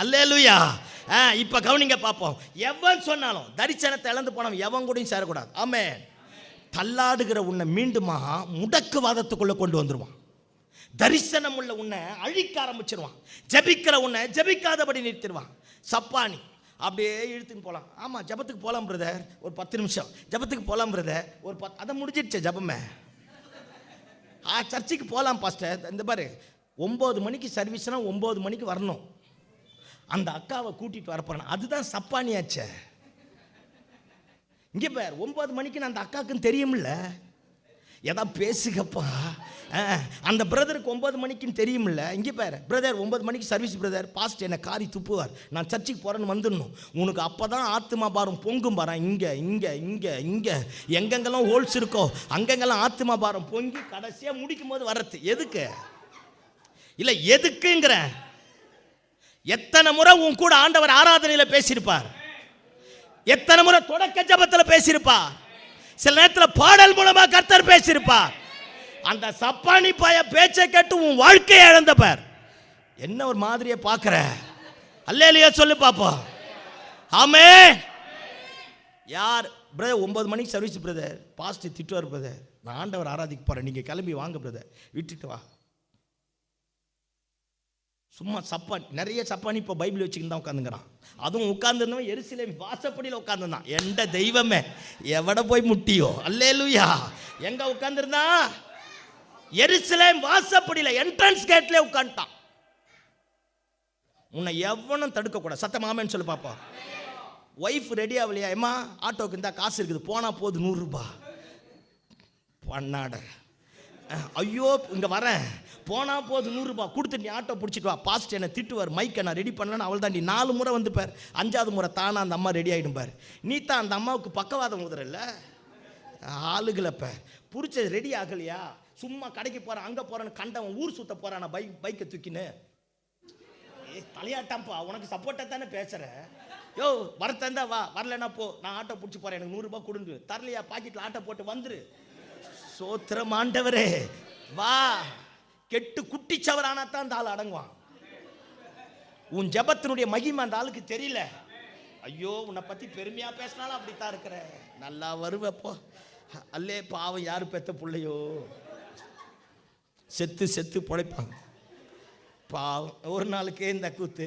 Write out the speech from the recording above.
அல்லேலூயா. இப்ப கவனிங்க பார்ப்போம். எவன் சொன்னாலும் தரிசனத்தை இழந்து போனவன் எவன் கூடயும் சேரக்கூடாது. ஆமென். தள்ளாடுகிற உன்னை மீண்டுமா முடக்குவாதத்துக்குள்ள கொண்டு வந்துருவான். தரிசனம் உள்ள உன்னை அழிக்க ஆரம்பிச்சிருவான். ஜபிக்கிற உன்னை ஜபிக்காதபடி நிறுத்திடுவான். சப்பானி அப்படியே இழுத்துன்னு போகலாம். ஆமாம், ஜபத்துக்கு போகலாம் பிரதர், ஒரு 10 நிமிஷம் ஜபத்துக்கு போகலாம் பிரதர், ஒரு 10, அதை முடிஞ்சிடுச்சு ஜபமே. சர்ச்சுக்கு போகலாம் பாஸ்டர், இந்த பாரு 9 மணிக்கு சர்வீஸ்னா 9 மணிக்கு வரணும். அந்த அக்காவை கூட்டிகிட்டு வரப்போறேன், அதுதான் சப்பானியாச்சே. இங்கே பார், 9 மணிக்கு நான் அந்த அக்காவுக்குன்னு தெரியுமில்ல, எதா பேசுகப்பா. அந்த பிரதருக்கு 9 மணிக்குன்னு தெரியுமில்ல. இங்கே பாரு பிரதர், 9 மணிக்கு சர்வீஸ் பிரதர், பாஸ்ட் என்னை காரி துப்புவார், நான் சர்ச்சுக்கு போகிறேன்னு வந்துடணும். உனக்கு அப்போ தான் ஆத்மா பாரம் பொங்கும் பாரு. இங்கே இங்கே இங்கே இங்கே எங்கெங்கெல்லாம் ஹோல்ஸ் இருக்கோ அங்கெங்கெல்லாம் ஆத்மா பாரம் பொங்கி கடைசியாக முடிக்கும் போது வர்றது. எதுக்கு இல்லை, எதுக்குங்கிற எத்தனை முறை உன் கூட ஆண்டவர் ஆராதனையில் பேசியிருப்பார், எத்தனை முறை தொடக்க ஜபத்தில் பேசியிருப்பார், சில நேரத்தில் பாடல் மூலமா கர்த்தர் பேசியிருப்பார். அந்த சப்பானி பாய பேச்சை கேட்டு உன் வாழ்க்கையை இழந்தப்பார். என்ன ஒரு மாதிரியை பார்க்கிற? அல்லேலூயா சொல்லு பாப்போம். ஆமென். யார் பிரதர் 9 மணிக்கு சர்வீஸ் பிரதர், பாஸ்ட் திட்டுவார் பிரதர், நான் ஆண்டவர் ஆராதிக்க போறேன், நீங்க கிளம்பி வாங்க பிரதர், விட்டுட்டு வா. சும்மா சப்பானி, நிறைய சப்பானி இப்போ பைபிள் வச்சுக்கிட்டு தான் உட்காந்துங்கிறான். அதுவும் உட்காந்துருந்தவன் எருசலேம் வாசப்படியில் உட்காந்துருந்தான். எந்த தெய்வமே எவட போய் முட்டியோ. அல்லேலூயா. எங்க உட்காந்துருந்தா? எருசலேம் வாசப்படியில் என்ட்ரன்ஸ் கேட்ல உட்காந்துட்டான். உன்னை எவனும் தடுக்க கூடாது. சத்தமாமேன்னு சொல்லி பாப்பா. ஒய்ஃப் ரெடி ஆகலையா? ஏமா ஆட்டோக்கு இருந்தா காசு இருக்குது, போனா போது 100 ரூபாய் பண்ணாட. ஐயோ இங்க வரேன், போனா போது 100 ரூபாய் கொடுத்து நீ ஆட்டோ பிடிச்சிட்டு வா. பாஸ்ட் என்னை திட்டுவார், மைக்கை நான் ரெடி பண்ணலன்னு. அவள் தான் நீ 4 முறை வந்து பார், 5ஆவது முறை தானா அந்த அம்மா ரெடி ஆகிடும் பார். நீ தான் அந்த அம்மாவுக்கு பக்கவாதம் உதறல. ஆளுகளை பார், பிடிச்சது ரெடி ஆகலையா? சும்மா கடைக்கு போகிறேன் அங்கே போகிறேன்னு கண்டவன் ஊர் சுத்த போகிறான் பைக்கை தூக்கின்னு. தலையாட்டாம்ப்பா, உனக்கு சப்போர்ட்டாக தானே பேசுகிறேன். யோ வரத்தந்தா வா, வரலன்னா போ, நான் ஆட்டோ பிடிச்சி போகிறேன், எனக்கு 100 ரூபாய் கொடுங்க. தரலையா பாக்கெட்டில் ஆட்டோ போட்டு வந்துரு. சோத்திரம் ஆண்டவரே. வா, கெட்டு குட்டிச்சவரானா தான் அந்த ஆள் அடங்குவான். உன் ஜபத்தினுடைய மகிமை அந்த ஆளுக்கு தெரியல. ஐயோ உன்னை பற்றி பெருமையாக பேசினாலும் அப்படித்தான் இருக்கிற, நல்லா வருவப்போ. அல்லே பாவம், யாரு பெத்த பிள்ளையோ செத்து செத்து பிழைப்பாங்க பாவம். ஒரு நாளுக்கே இந்த கூத்து.